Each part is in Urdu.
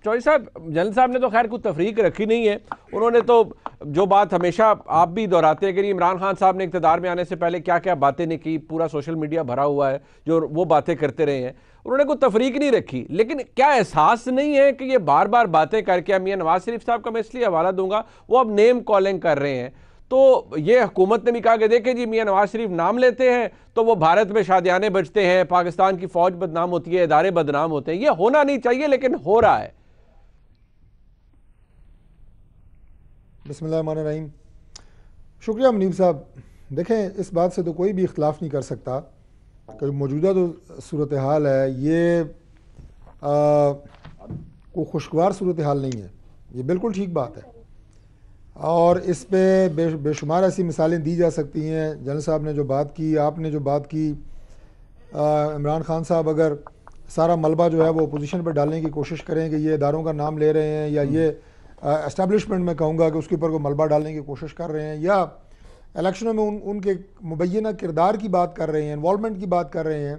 چوہدری صاحب جنرل صاحب نے تو خیر کوئی تفریق رکھی نہیں ہے. انہوں نے تو جو بات ہمیشہ آپ بھی دہراتے ہیں کہ عمران خان صاحب نے اقتدار میں آنے سے پہلے کیا کیا باتیں نے کی, پورا سوشل میڈیا بھرا ہوا ہے جو وہ باتیں کرتے رہے ہیں. انہوں نے کوئی تفریق نہیں رکھی, لیکن کیا احساس نہیں ہے کہ یہ بار بار باتیں کر کے, میاں نواز شریف صاحب کا میں اس لیے حوالہ دوں گا, وہ اب نیم کالنگ کر رہے ہیں. تو یہ حکومت نے بھی کہا کہ دیکھیں جی میاں نواز شریف نام لیتے ہیں تو وہ بھارت میں شادیانے بجتے ہیں, پاکستان کی فوج بدنام ہوتی ہے, ادارے بدنام ہوتے ہیں. یہ ہونا نہیں چاہیے لیکن ہو رہا ہے. بسم اللہ الرحمن الرحیم. شکریہ منیب صاحب. دیکھیں اس بات سے تو کوئی بھی اختلاف نہیں کر سکتا کہ موجودہ جو صورتحال ہے یہ کوئی خوشگوار صورتحال نہیں ہے. یہ بالکل ٹھیک بات ہے اور اس پہ بے شمار ایسی مثالیں دی جا سکتی ہیں. جنرل صاحب نے جو بات کی, آپ نے جو بات کی, عمران خان صاحب اگر سارا ملبہ جو ہے وہ اپوزیشن پہ ڈالنے کی کوشش کریں کہ یہ اداروں کا نام لے رہے ہیں, یا یہ اسٹیبلشمنٹ میں کہوں گا کہ اس کے اوپر کوئی ملبہ ڈالنے کی کوشش کر رہے ہیں, یا الیکشنوں میں ان کے مبینہ کردار کی بات کر رہے ہیں, انوالومنٹ کی بات کر رہے ہیں,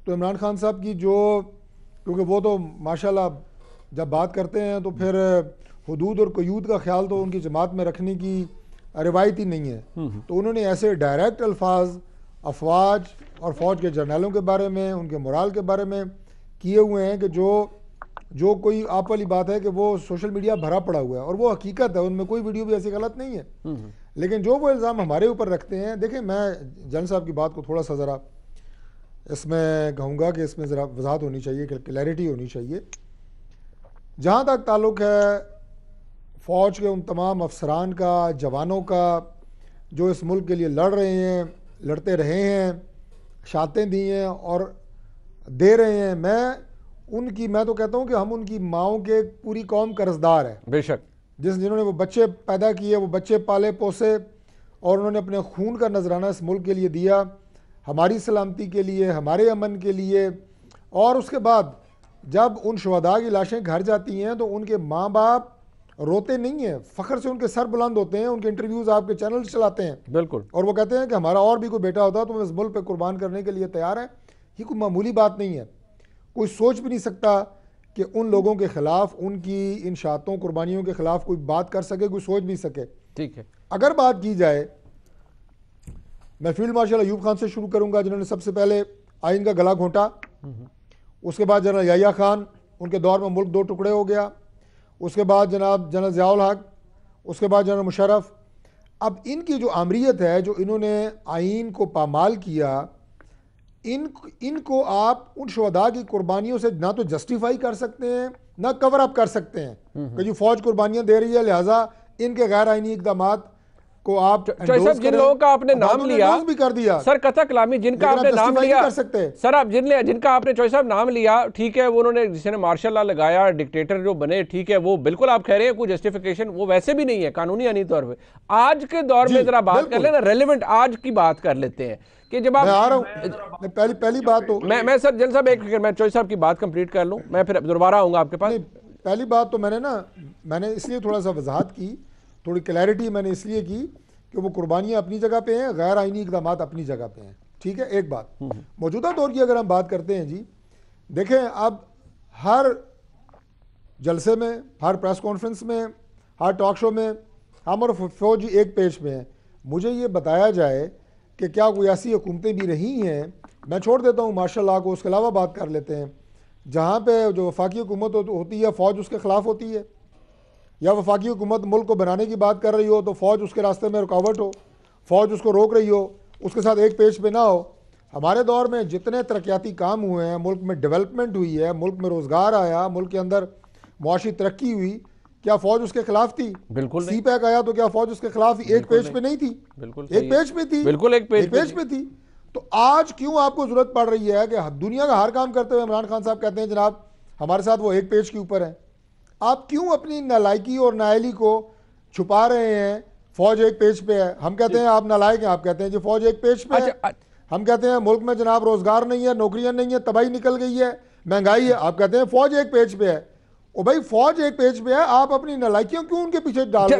تو عمران خان صاحب کی جو, کیونکہ وہ تو ماشاءاللہ جب بات کرتے ہیں تو پھر حدود اور قیود کا خیال تو ان کی جماعت میں رکھنے کی روایت ہی نہیں ہے. تو انہوں نے ایسے ڈائریکٹ الفاظ افواج اور فوج کے جرنیلوں کے بارے میں, ان کے مورال کے بارے میں کیے ہوئے ہیں کہ جو کوئی آپ والی بات ہے کہ وہ سوشل میڈیا بھرا پڑا ہوا ہے, اور وہ حقیقت ہے, ان میں کوئی ویڈیو بھی ایسی غلط نہیں ہے. لیکن جو وہ الزام ہمارے اوپر رکھتے ہیں, دیکھیں میں جنرل صاحب کی بات کو تھوڑا سا ذرا اس میں کہوں گا کہ اس میں ذرا وضاحت ہونی چاہیے, کلیئرٹی ہونی چاہیے. جہاں تک تعلق ہے فوج کے ان تمام افسران کا, جوانوں کا جو اس ملک کے لیے لڑ رہے ہیں, لڑتے رہے ہیں, شہادتیں دی ہیں اور دے رہے ہیں, میں تو کہتا ہوں کہ ہم ان کی ماؤں کے پوری قوم قرضدار ہے. بے شک. جنہوں نے وہ بچے پیدا کیے, وہ بچے پالے پوسے اور انہوں نے اپنے خون کا نذرانہ اس ملک کے لیے دیا, ہماری سلامتی کے لیے, ہمارے امن کے لیے. اور اس کے بعد جب ان شہداء کی لاشیں گھر جاتی ہیں تو ان کے ماں باپ روتے نہیں ہیں, فخر سے ان کے سر بلند ہوتے ہیں, ان کے انٹرویوز آپ کے چینل چلاتے ہیں. بالکل. اور وہ کہتے ہیں کہ ہمارا اور بھی کوئی بیٹا ہوتا تو ہم اس ملک پہ قربان کرنے کے لیے تیار ہیں. یہ کوئی معمولی بات نہیں ہے. کوئی سوچ بھی نہیں سکتا کہ ان لوگوں کے خلاف, ان کی ان شہادتوں قربانیوں کے خلاف کوئی بات کر سکے, کوئی سوچ بھی سکے. ٹھیک ہے. اگر بات کی جائے, میں فیلڈ مارشل ایوب خان سے شروع کروں گا جنہوں نے سب سے پہلے آئین کا گلا گھونٹا. اس کے بعد جنرل یحییٰ خان, ان کے دور میں ملک دو ٹکڑے ہو گیا. اس کے بعد جناب جنرل ضیاء الحق, اس کے بعد جنرل مشرف. اب ان کی جو آمریت ہے, جو انہوں نے آئین کو پامال کیا, ان کو آپ ان شہداء کی قربانیوں سے نہ تو جسٹیفائی کر سکتے ہیں نہ کور اپ کر سکتے ہیں کہ جو فوج قربانیاں دے رہی ہے لہٰذا ان کے غیر آئینی اقدامات کو آپ صاحب جن لوگوں کا آپ نے نام لیا بھی کر دیا سر, قطع کلامی جن کا آپ نے نام لیا سر, آپ جن کا آپ نے چوہدری صاحب نام لیا, ٹھیک ہے, وہ انہوں نے جس نے مارشل لا لگایا, ڈکٹیٹر جو بنے, ٹھیک ہے, وہ بالکل آپ کہہ رہے ہیں کوئی جسٹیفیکیشن وہ ویسے بھی نہیں ہے قانونی آئینی طور پہ. آج کے دور میں ذرا بات کر لیں نا, ریلیونٹ آج کی بات کر لیتے ہیں کہ جب آپ آ رہا ہوں. پہلی بات تو میں سر جنرل صاحب میں چوہدری صاحب کی بات کمپلیٹ کر لوں, میں پھر دوبارہ آؤں گا آپ کے پاس. پہلی بات تو میں نے اس لیے تھوڑا سا وضاحت کی, تھوڑی کلیئرٹی میں نے اس لیے کی کہ وہ قربانیاں اپنی جگہ پہ ہیں, غیر آئینی اقدامات اپنی جگہ پہ ہیں. ٹھیک ہے. ایک بات موجودہ دور کی اگر ہم بات کرتے ہیں جی, دیکھیں اب ہر جلسے میں, ہر پریس کانفرنس میں, ہر ٹاک شو میں ہم اور فوج ایک پیج پہ ہیں. مجھے یہ بتایا جائے کہ کیا کوئی ایسی حکومتیں بھی رہی ہیں, میں چھوڑ دیتا ہوں ماشاء اللہ کو, اس کے علاوہ بات کر لیتے ہیں, جہاں پہ جو وفاقی حکومت ہوتی ہے فوج اس کے خلاف ہوتی ہے, یا وفاقی حکومت ملک کو بنانے کی بات کر رہی ہو تو فوج اس کے راستے میں رکاوٹ ہو, فوج اس کو روک رہی ہو, اس کے ساتھ ایک پیج پہ نہ ہو. ہمارے دور میں جتنے ترقیاتی کام ہوئے ہیں, ملک میں ڈیولپمنٹ ہوئی ہے, ملک میں روزگار آیا, ملک کے اندر معاشی ترقی ہوئی, کیا فوج اس کے خلاف تھی؟ بالکل. سی پیک آیا تو کیا فوج اس کے خلاف ایک پیج پہ نہیں تھی؟ بالکل ایک پیج پہ تھی. بالکل ایک پیج پہ تھی. تو آج کیوں آپ کو ضرورت پڑ رہی ہے کہ دنیا کا ہر کام کرتے ہوئے عمران خان صاحب کہتے ہیں جناب ہمارے ساتھ وہ ایک پیج کے اوپر ہیں. آپ کیوں اپنی نالائکی اور نااہلی کو چھپا رہے ہیں؟ فوج ایک پیج پہ ہے, ہم کہتے ہیں آپ نالائق ہیں, آپ کہتے ہیں جی فوج ایک پیج پہ ہے. ہم کہتے ہیں ملک میں جناب روزگار نہیں ہے, نوکریاں نہیں ہیں, تباہی نکل گئی ہے, مہنگائی ہے, آپ کہتے ہیں فوج ایک پیج پہ ہے. او بھائی فوج ایک پیج پہ ہے, آپ اپنی نالائکیوں کیوں ان کے پیچھے ڈال رہے ہیں؟